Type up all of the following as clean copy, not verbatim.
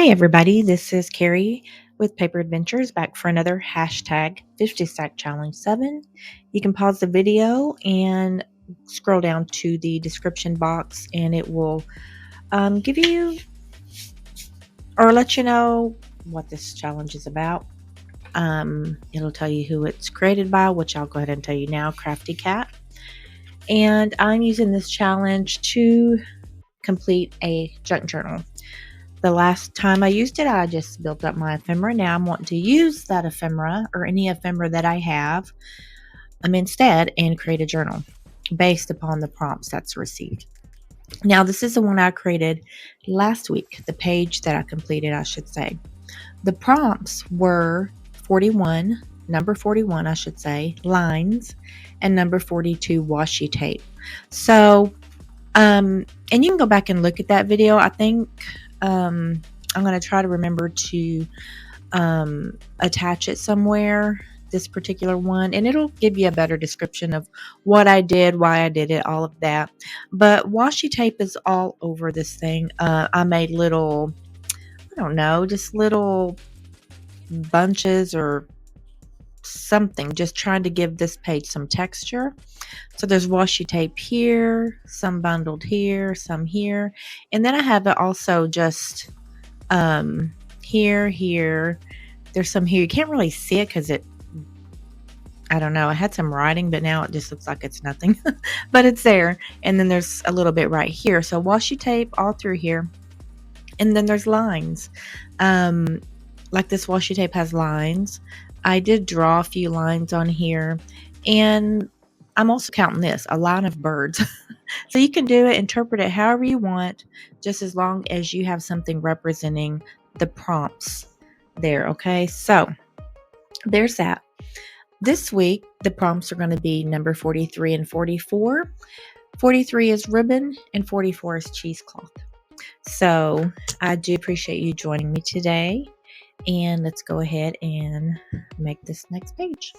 Hi, everybody. This is Carrie with Paper Adventures back for another hashtag 50 Stack Challenge 7. You can pause the video and scroll down to the description box, and it will give you or let you know what this challenge is about. It'll tell you who it's created by, which I'll go ahead and tell you now, CraftyCat. And I'm using this challenge to complete a junk journal. The last time I used it, I just built up my ephemera. Now I'm wanting to use that ephemera or any ephemera that I have instead and create a journal based upon the prompts that's received. Now, this is the one I created last week, the page that I completed, I should say. The prompts were 41, number 41, I should say, lines, and number 42, washi tape. So, and you can go back and look at that video. I think I'm going to try to remember to attach it somewhere, this particular one, and it'll give you a better description of what I did, why I did it, all of that. But washi tape is all over this thing. I made little, I don't know, just little bunches or something, just trying to give this page some texture. So there's washi tape here, some bundled here, some here, and then I have it also just here. There's some here. You can't really see it because I don't know, I had some writing, but now it just looks like it's nothing. But it's there. And then there's a little bit right here. So washi tape all through here. And then there's lines. Like this washi tape has lines. I did draw a few lines on here. And I'm also counting this, a line of birds. So you can do it, interpret it however you want, just as long as you have something representing the prompts there, okay? So there's that. This week, the prompts are going to be number 43 and 44. 43 is ribbon and 44 is cheesecloth. So I do appreciate you joining me today. And let's go ahead and make this next page.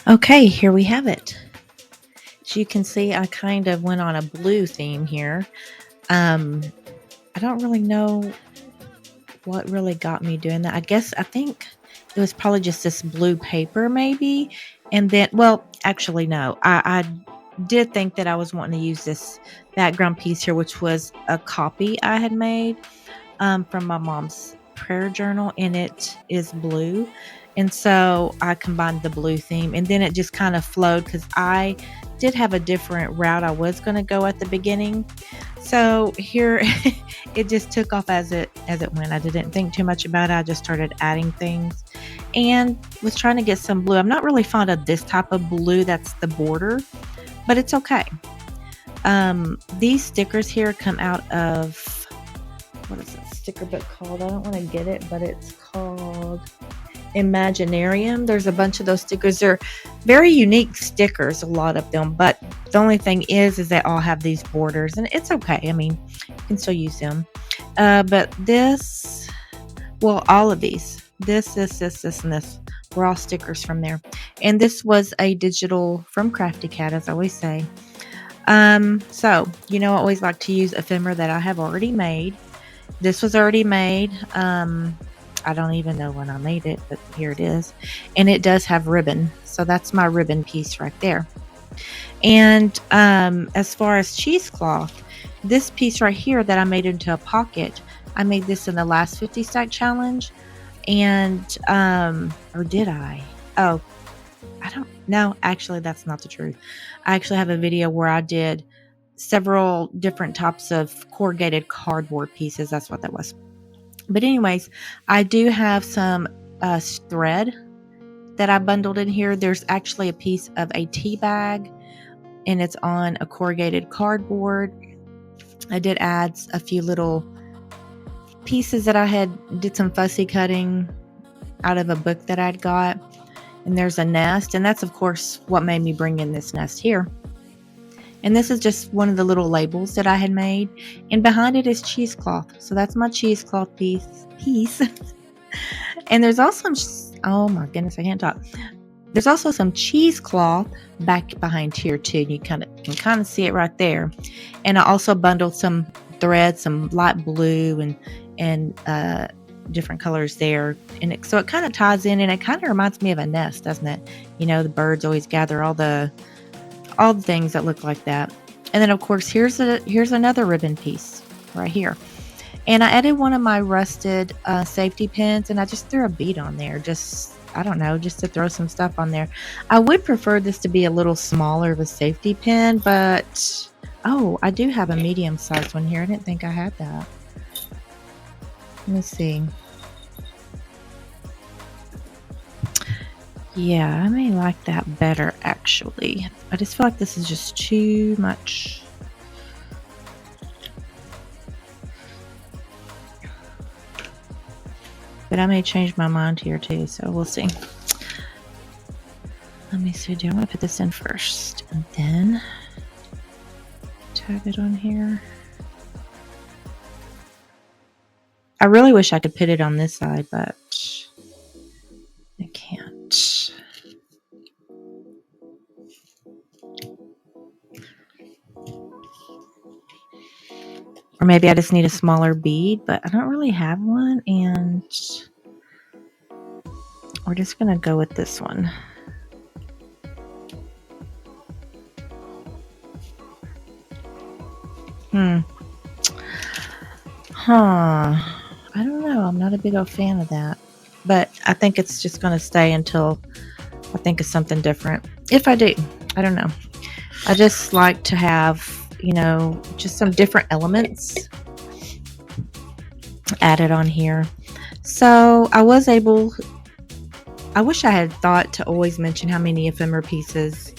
Okay, here we have it. As you can see, I kind of went on a blue theme here. I don't really know what really got me doing that. I think it was probably just this blue paper maybe. And then, well, actually, no. I did think that I was wanting to use this background piece here, which was a copy I had made from my mom's prayer journal, and it is blue. And so I combined the blue theme, and then it just kind of flowed because I did have a different route I was going to go at the beginning. So here it just took off as it went. I didn't think too much about it. I just started adding things and was trying to get some blue. I'm not really fond of this type of blue that's the border, but it's okay. These stickers here come out of, what is that sticker book called? I don't want to get it, but it's called Imaginarium. There's a bunch of those stickers. They're very unique stickers, a lot of them, but the only thing is they all have these borders, and it's okay. I mean, you can still use them. But this, well, all of these, this, and this, were all stickers from there. And this was a digital from CraftyCat, as I always say. So, I always like to use ephemera that I have already made. This was already made. I don't even know when I made it, but here it is. And it does have ribbon. So that's my ribbon piece right there. And as far as cheesecloth, this piece right here that I made into a pocket, I made this in the last 50 stack challenge. And or did I? Oh, I don't know. Actually, that's not the truth. I actually have a video where I did several different types of corrugated cardboard pieces. That's what that was. But anyways, I do have some thread that I bundled in here. There's actually a piece of a tea bag, and it's on a corrugated cardboard. I did add a few little pieces that I did some fussy cutting out of a book that I'd got. And there's a nest, and that's of course what made me bring in this nest here. And this is just one of the little labels that I had made, and behind it is cheesecloth. So that's my cheesecloth piece. And there's also oh my goodness, I can't talk. There's also some cheesecloth back behind here too. You can kind of see it right there. And I also bundled some thread, some light blue and different colors there, and so it kind of ties in, and it kind of reminds me of a nest, doesn't it? You know, the birds always gather all the things that look like that. And then of course here's another ribbon piece right here, and I added one of my rusted safety pins, and I just threw a bead on there, just I don't know, just to throw some stuff on there. I would prefer this to be a little smaller of a safety pin, but oh, I do have a medium-sized one here. I didn't think I had that. Let me see. Yeah, I may like that better, actually. I just feel like this is just too much. But I may change my mind here too, so we'll see. Let me see. Do I want to put this in first and then tag it on here? I really wish I could put it on this side, but I can't. Or maybe I just need a smaller bead, but I don't really have one, and we're just going to go with this one. I don't know. I'm not a big old fan of that. But I think it's just going to stay until I think of something different. If I do, I don't know. I just like to have, you know, just some different elements added on here. So I wish I had thought to always mention how many ephemera pieces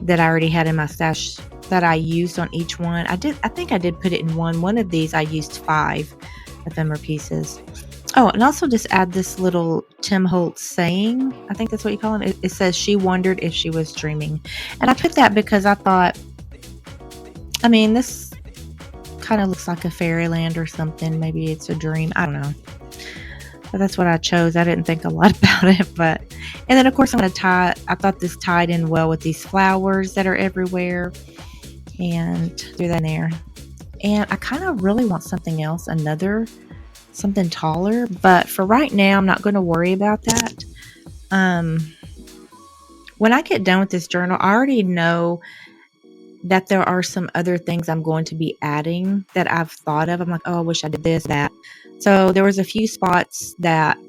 that I already had in my stash that I used on each one. I think I did put it in one of these. I used 5 ephemera pieces. Oh, and also just add this little Tim Holtz saying. I think that's what you call it. It says, "She wondered if she was dreaming." And I put that because I thought, I mean, this kind of looks like a fairyland or something. Maybe it's a dream. I don't know. But that's what I chose. I didn't think a lot about it. And then of course I'm going to I thought this tied in well with these flowers that are everywhere. And threw that in there. And I kind of really want something else, something taller, but for right now I'm not going to worry about that. When I get done with this journal, I already know that there are some other things I'm going to be adding that I've thought of. I'm like, oh, I wish I did this, that. So there was a few spots that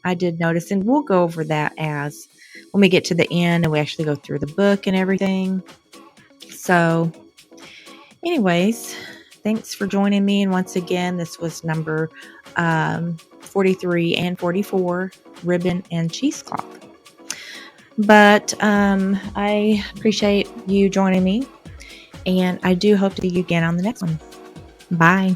I did notice, and we'll go over that when we get to the end and we actually go through the book and everything. So anyways, thanks for joining me. And once again, this was number 43 and 44, ribbon and cheesecloth. But I appreciate you joining me, and I do hope to see you again on the next one. Bye.